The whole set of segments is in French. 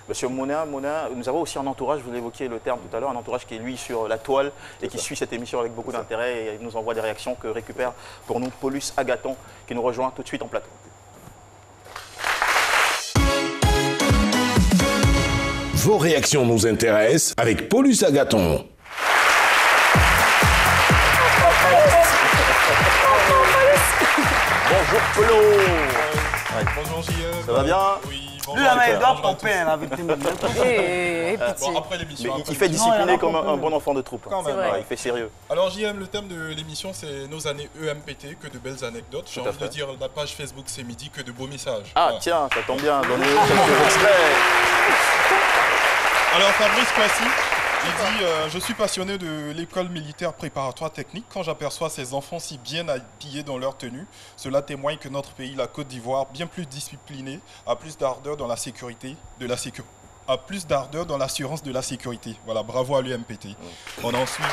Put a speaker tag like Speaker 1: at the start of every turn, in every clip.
Speaker 1: Monsieur Monin, nous avons aussi un entourage, vous l'évoquiez le terme tout à l'heure, un entourage qui est lui sur la toile et qui suit cette émission avec beaucoup d'intérêt et nous envoie des réactions que récupère pour nous Paulus Agathon qui nous rejoint tout de suite en plateau.
Speaker 2: Vos réactions nous intéressent avec Paulus Agathon.
Speaker 1: Bonjour Polo.
Speaker 3: Bonjour JE.
Speaker 1: Ça va bien?
Speaker 3: Oui.
Speaker 4: Lui, là, il doit pomper avec tes
Speaker 3: Bon, après l'émission.
Speaker 1: Il fait discipliner comme un bon enfant de troupe.
Speaker 3: Quand même,
Speaker 1: Il fait sérieux.
Speaker 3: Alors JM, le thème de l'émission, c'est nos années EMPT, que de belles anecdotes. J'ai envie de dire, la page Facebook c'est midi, que de beaux messages.
Speaker 1: Ah tiens, ça tombe bien, donnez quelques extraits.
Speaker 3: Alors Fabrice Kwasi, il dit je suis passionné de l'école militaire préparatoire technique. Quand j'aperçois ces enfants si bien habillés dans leur tenue, cela témoigne que notre pays, la Côte d'Ivoire, bien plus discipliné, a plus d'ardeur dans la sécurité, a plus d'ardeur dans l'assurance de la sécurité. Voilà, bravo à l'UMPT. On a ensuite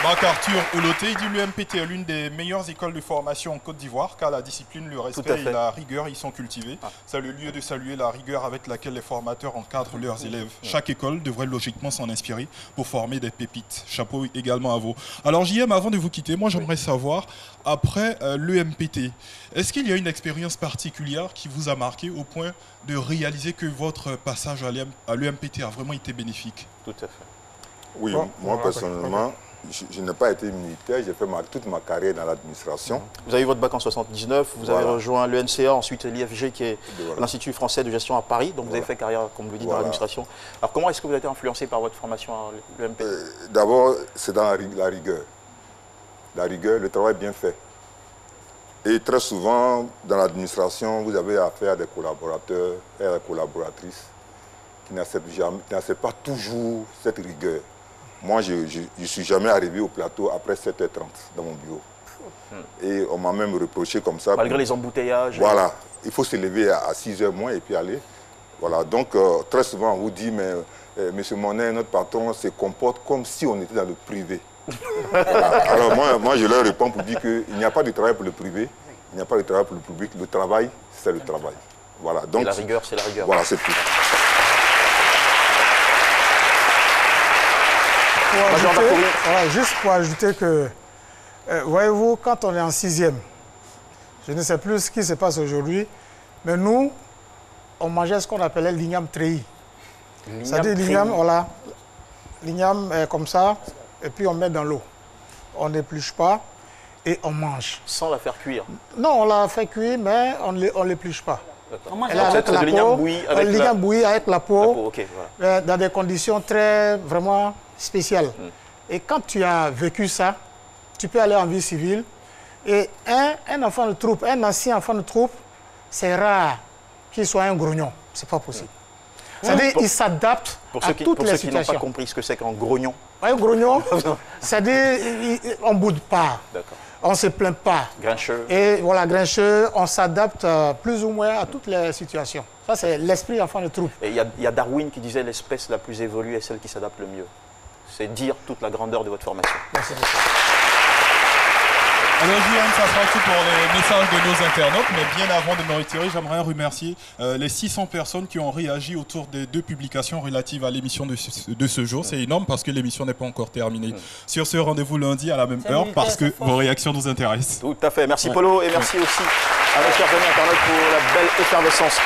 Speaker 3: Marc-Arthur Ouloté, il dit l'UMPT est l'une des meilleures écoles de formation en Côte d'Ivoire car la discipline, le respect et la rigueur y sont cultivés. C'est le lieu de saluer la rigueur avec laquelle les formateurs encadrent leurs élèves. Chaque école devrait logiquement s'en inspirer pour former des pépites. Chapeau également à vous. Alors JM, avant de vous quitter, moi j'aimerais savoir, après l'UMPT, est-ce qu'il y a une expérience particulière qui vous a marqué au point de réaliser que votre passage à l'UMPT a vraiment été bénéfique?
Speaker 1: Tout à fait.
Speaker 5: Oui, moi personnellement, je n'ai pas été militaire, j'ai fait toute ma carrière dans l'administration.
Speaker 1: Vous avez eu votre bac en 79, vous avez rejoint l'UNCA, ensuite l'IFG qui est l'Institut français de gestion à Paris, donc vous avez fait carrière, comme vous le dites, dans l'administration. Alors comment est-ce que vous avez été influencé par votre formation à l'UMPT?
Speaker 5: D'abord, c'est dans la rigueur. La rigueur, le travail bien fait. Et très souvent, dans l'administration, vous avez affaire à des collaborateurs et à des collaboratrices qui n'acceptent pas toujours cette rigueur. Moi, je ne suis jamais arrivé au plateau après 7h30 dans mon bureau. Et on m'a même reproché comme ça.
Speaker 1: Malgré les embouteillages.
Speaker 5: Voilà. Il faut se lever à 6h moins et puis aller. Voilà. Donc, très souvent, on vous dit, mais Monsieur Monet, notre patron, se comporte comme si on était dans le privé. Voilà. Alors, moi, je leur réponds pour dire qu'il n'y a pas de travail pour le privé, il n'y a pas de travail pour le public. Le travail, c'est le travail. Voilà. Donc,
Speaker 1: et la rigueur, c'est la rigueur.
Speaker 5: Voilà, c'est tout.
Speaker 4: Juste pour ajouter que, voyez-vous, quand on est en 6e, je ne sais plus ce qui se passe aujourd'hui, mais nous, on mangeait ce qu'on appelait l'igname treillis. C'est-à-dire l'igname, voilà, l'igname comme ça, et puis on met dans l'eau. On n'épluche pas et on mange.
Speaker 1: Sans la faire cuire?
Speaker 4: Non, on la fait cuire, mais on ne l'épluche pas.
Speaker 1: Elle a avec la peau,
Speaker 4: l'igname bouilli avec la peau,
Speaker 1: okay, voilà.
Speaker 4: Dans des conditions très, vraiment spéciales. Et quand tu as vécu ça, tu peux aller en vie civile. Et un enfant de troupe, un ancien enfant de troupe, c'est rare qu'il soit un grognon. C'est pas possible. C'est-à-dire qu'il s'adapte à toutes les situations.
Speaker 1: Pour ceux qui n'ont pas compris ce que c'est qu'un grognon.
Speaker 4: Un grognon, c'est-à-dire on ne boude pas. On ne se plaint pas.
Speaker 1: Grincheux.
Speaker 4: Et voilà, grincheux, on s'adapte plus ou moins à toutes les situations. Ça, c'est l'esprit enfant de troupe.
Speaker 1: Et il y a Darwin qui disait l'espèce la plus évoluée est celle qui s'adapte le mieux. C'est dire toute la grandeur de votre formation.
Speaker 4: Merci.
Speaker 3: Alors JM, ça sera tout pour les messages de nos internautes, mais bien avant de me retirer, j'aimerais remercier les 600 personnes qui ont réagi autour des 2 publications relatives à l'émission de ce jour. C'est énorme parce que l'émission n'est pas encore terminée. Sur ce, rendez-vous lundi à la même heure parce que vos réactions nous intéressent.
Speaker 1: Tout à fait. Merci Polo et merci aussi à nos chers amis internautes pour la belle effervescence.